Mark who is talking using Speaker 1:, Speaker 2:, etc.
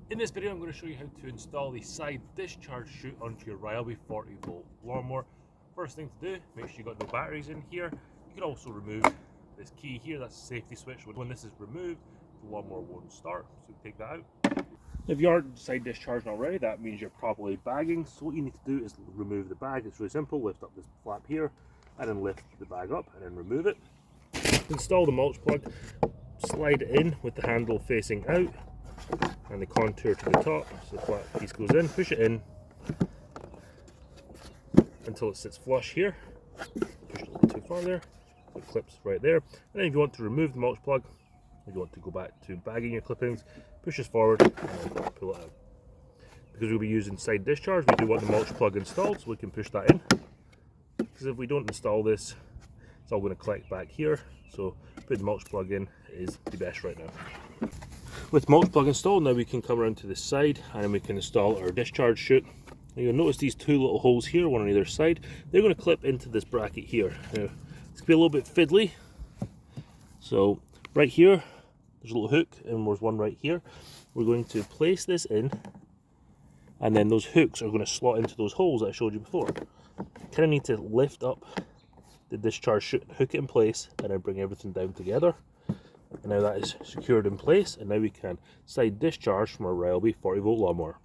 Speaker 1: In this video I'm going to show you how to install the side discharge chute onto your Ryobi 40V lawnmower. First thing to do, make sure you've got no batteries in here. You can also remove this key here, that's a safety switch. When this is removed, the lawnmower won't start, so take that out. If you aren't side discharging already, that means you're properly bagging. So what you need to do is remove the bag. It's really simple. Lift up this flap here and then lift the bag up and then remove it. Install the mulch plug, slide it in with the handle facing out and the contour to the top, so the flat piece goes in. Push it in until it sits flush here. Push it a little too far there, so it clips right there. And then if you want to remove the mulch plug, if you want to go back to bagging your clippings, push this forward and pull it out. Because we'll be using side discharge, we do want the mulch plug installed, so we can push that in. Because if we don't install this, it's all going to collect back here. So putting the mulch plug in is the best right now. With mulch plug installed, now we can come around to this side and then we can install our discharge chute. Now you'll notice these two little holes here, one on either side. They're going to clip into this bracket here. Now, it's going to be a little bit fiddly. So right here, there's a little hook and there's one right here. We're going to place this in and then those hooks are going to slot into those holes that I showed you before. Kind of need to lift up the discharge chute, hook it in place and then bring everything down together. And now that is secured in place, and now we can side discharge from our Ryobi 40V lawnmower.